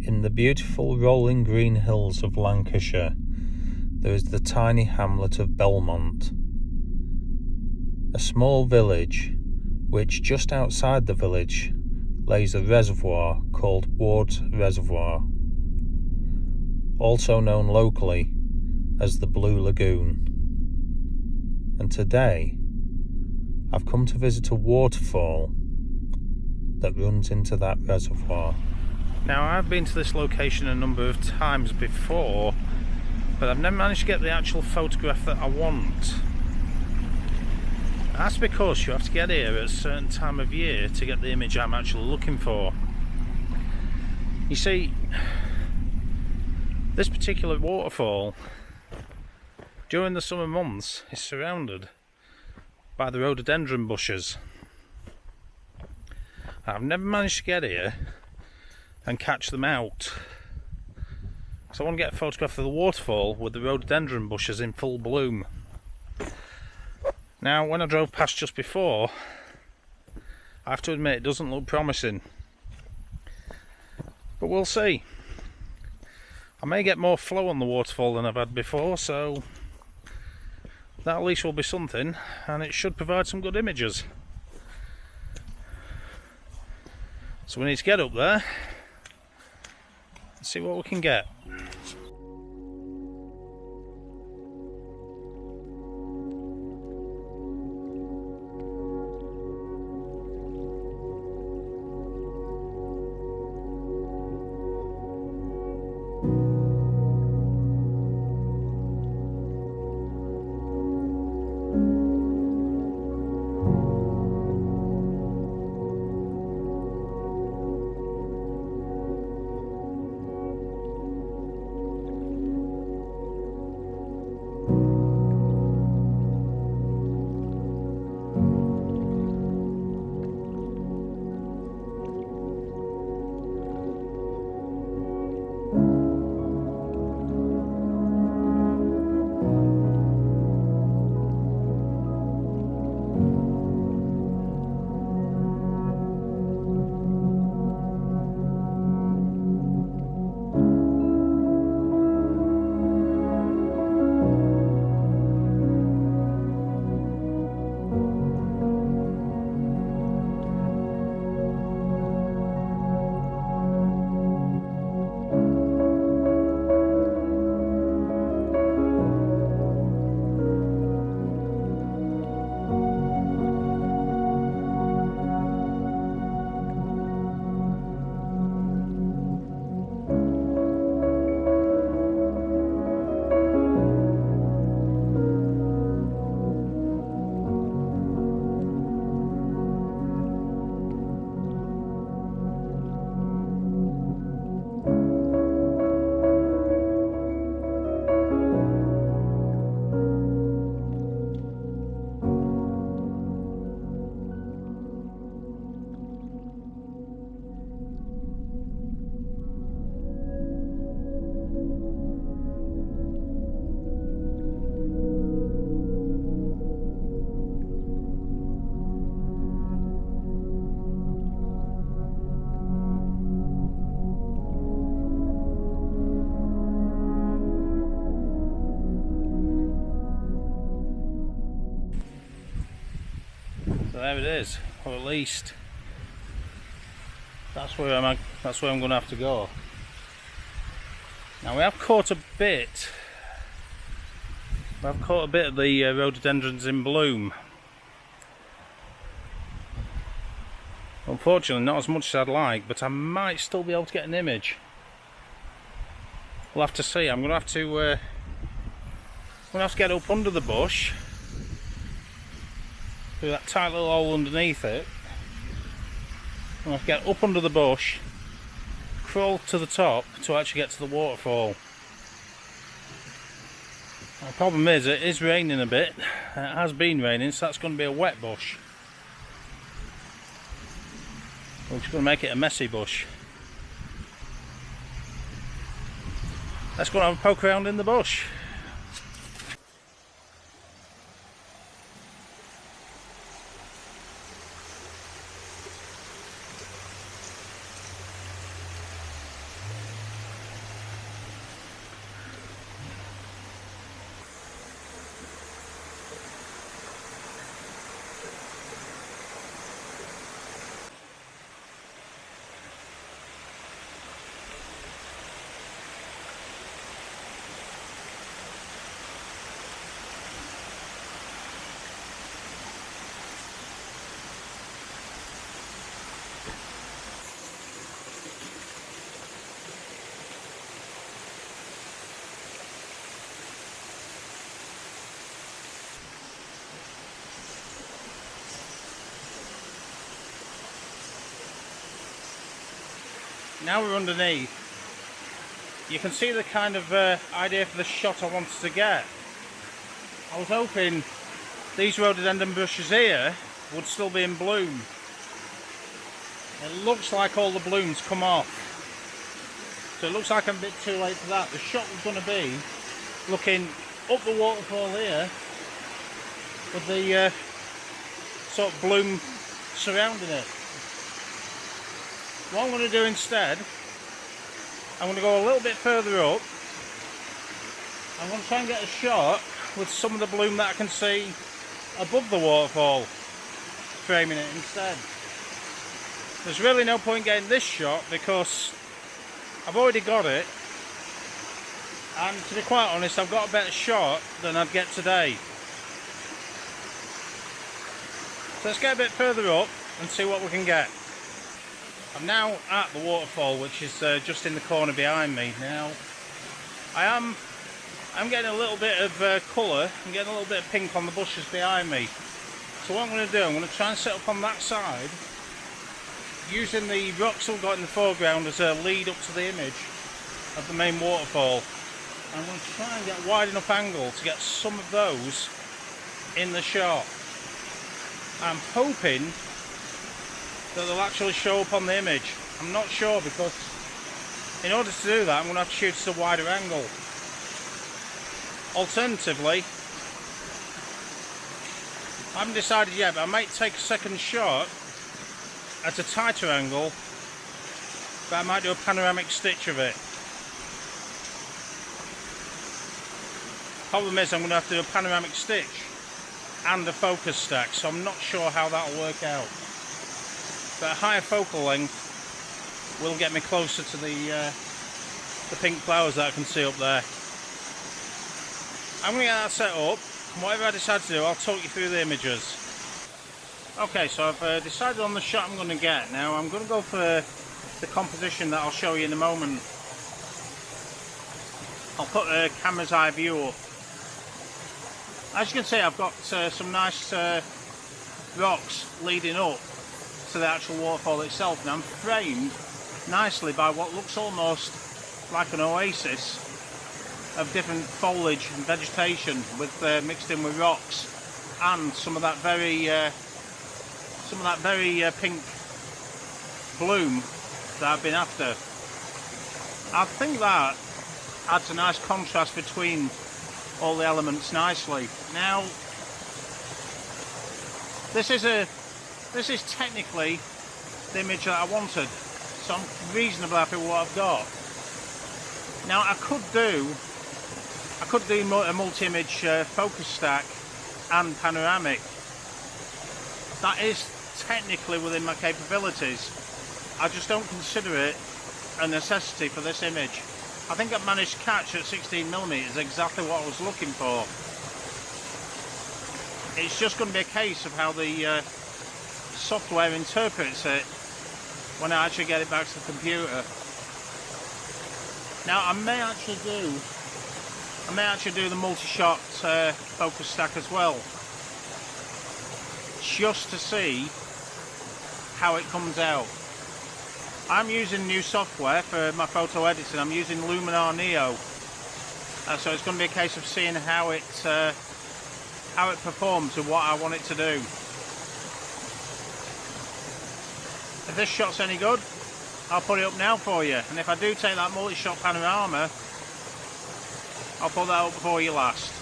In the beautiful rolling green hills of Lancashire, there is the tiny hamlet of Belmont, a small village which just outside the village lays a reservoir called Wards Reservoir, also known locally as the Blue Lagoon. And today I've come to visit a waterfall that runs into that reservoir. Now, I've been to this location a number of times before, but I've never managed to get the actual photograph that I want. That's because you have to get here at a certain time of year to get the image I'm actually looking for. You see, this particular waterfall during the summer months is surrounded by the rhododendron bushes. I've never managed to get here and catch them out, so I want to get a photograph of the waterfall with the rhododendron bushes in full bloom. Now, when I drove past just before, I have to admit it doesn't look promising, but we'll see. I may get more flow on the waterfall than I've had before, so that at least will be something, and it should provide some good images. So we need to get up there and see what we can get. So there it is, or at least that's where I'm going to have to go. Now we have caught a bit. I've caught a bit of the rhododendrons in bloom. Unfortunately, not as much as I'd like, but I might still be able to get an image. We'll have to see. I'm going to have to get up under the bush, through that tight little hole underneath it. I'm going to get up under the bush, crawl to the top to actually get to the waterfall. The problem is, it is raining a bit. It has been raining, so that's going to be a wet bush, which is going to make it a messy bush. Let's go and have a poke around in the bush. Now we're underneath. You can see the kind of idea for the shot I wanted to get. I was hoping these rhododendron bushes here would still be in bloom. It looks like all the blooms come off. So it looks like I'm a bit too late for that. The shot was going to be looking up the waterfall here with the sort of bloom surrounding it. What I'm going to do instead, I'm going to go a little bit further up. I'm going to try and get a shot with some of the bloom that I can see above the waterfall, framing it instead. There's really no point getting this shot because I've already got it, and to be quite honest, I've got a better shot than I'd get today. So let's get a bit further up and see what we can get. I'm now at the waterfall, which is just in the corner behind me. Now, I'm getting a little bit of colour, I'm getting a little bit of pink on the bushes behind me. So what I'm going to do, I'm going to try and set up on that side, using the rocks we've got in the foreground as a lead up to the image of the main waterfall. I'm going to try and get a wide enough angle to get some of those in the shot. I'm hoping that they'll actually show up on the image. I'm not sure, because in order to do that I'm going to have to shoot at a wider angle. Alternatively, I haven't decided yet, but I might take a second shot at a tighter angle, but I might do a panoramic stitch of it. Problem is, I'm going to have to do a panoramic stitch and a focus stack, so I'm not sure how that will work out. But a higher focal length will get me closer to the pink flowers that I can see up there. I'm going to get that set up, and whatever I decide to do, I'll talk you through the images. Okay, so I've decided on the shot I'm going to get. Now I'm going to go for the composition that I'll show you in a moment. I'll put a camera's eye view up. As you can see, I've got some nice rocks leading up to the actual waterfall itself, and I'm framed nicely by what looks almost like an oasis of different foliage and vegetation, with mixed in with rocks and some of that very pink bloom that I've been after. I think that adds a nice contrast between all the elements nicely. Now, this is technically the image that I wanted, so I'm reasonably happy with what I've got. Now I could do a multi-image focus stack and panoramic. That is technically within my capabilities. I just don't consider it a necessity for this image. I think I've managed to catch at 16mm exactly what I was looking for. It's just going to be a case of how the software interprets it when I actually get it back to the computer. Now I may actually do the multi-shot focus stack as well, just to see how it comes out. I'm using new software for my photo editing. I'm using Luminar Neo, so it's going to be a case of seeing how it performs and what I want it to do. If this shot's any good, I'll put it up now for you, and if I do take that multi-shot panorama, I'll put that up for you last.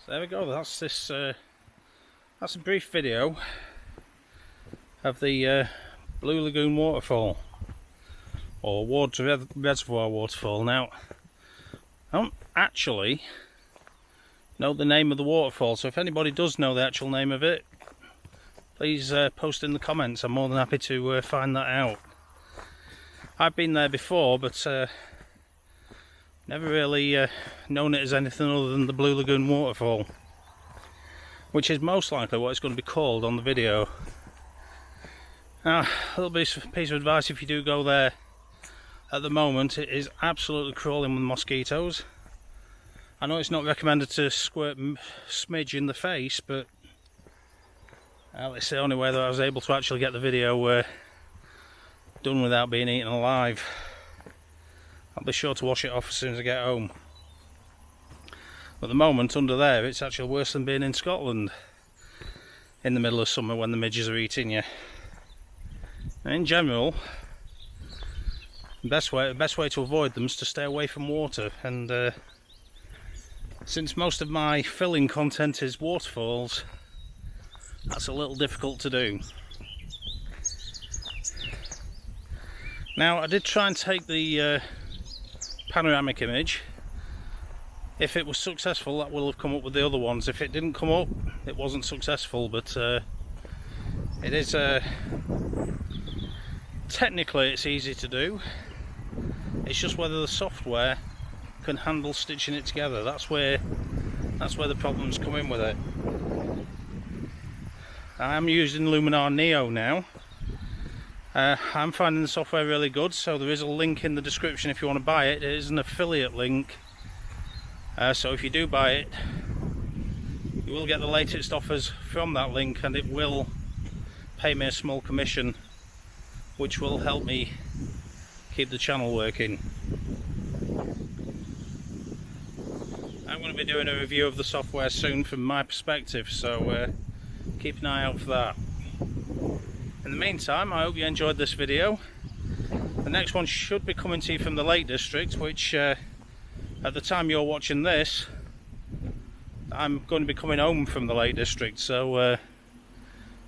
So there we go, that's this That's a brief video of the Blue Lagoon waterfall, or Wards Reservoir waterfall. Now, I don't actually know the name of the waterfall, so if anybody does know the actual name of it, please post in the comments. I'm more than happy to find that out. I've been there before, but never really known it as anything other than the Blue Lagoon waterfall, which is most likely what it's going to be called on the video. Now, a little piece of advice: if you do go there at the moment, it is absolutely crawling with mosquitoes. I know it's not recommended to squirt smidge in the face, but it's the only way that I was able to actually get the video done without being eaten alive. I'll be sure to wash it off as soon as I get home. At the moment, under there, it's actually worse than being in Scotland in the middle of summer when the midges are eating you. And in general, the best way to avoid them is to stay away from water. And since most of my filling content is waterfalls, that's a little difficult to do. Now, I did try and take the panoramic image. If it was successful, that will have come up with the other ones. If it didn't come up, it wasn't successful, but it is technically it's easy to do. It's just whether the software can handle stitching it together. That's where the problems come in with it. I'm using Luminar Neo now. I'm finding the software really good, so there is a link in the description if you want to buy it. It is an affiliate link. So if you do buy it, you will get the latest offers from that link, and it will pay me a small commission, which will help me keep the channel working. I'm going to be doing a review of the software soon from my perspective, so keep an eye out for that. In the meantime, I hope you enjoyed this video. The next one should be coming to you from the Lake District, which at the time you're watching this, I'm going to be coming home from the Lake District, so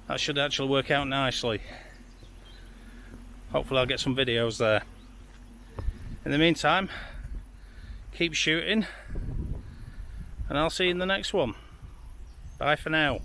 that should actually work out nicely. Hopefully I'll get some videos there. In the meantime, keep shooting, and I'll see you in the next one. Bye for now.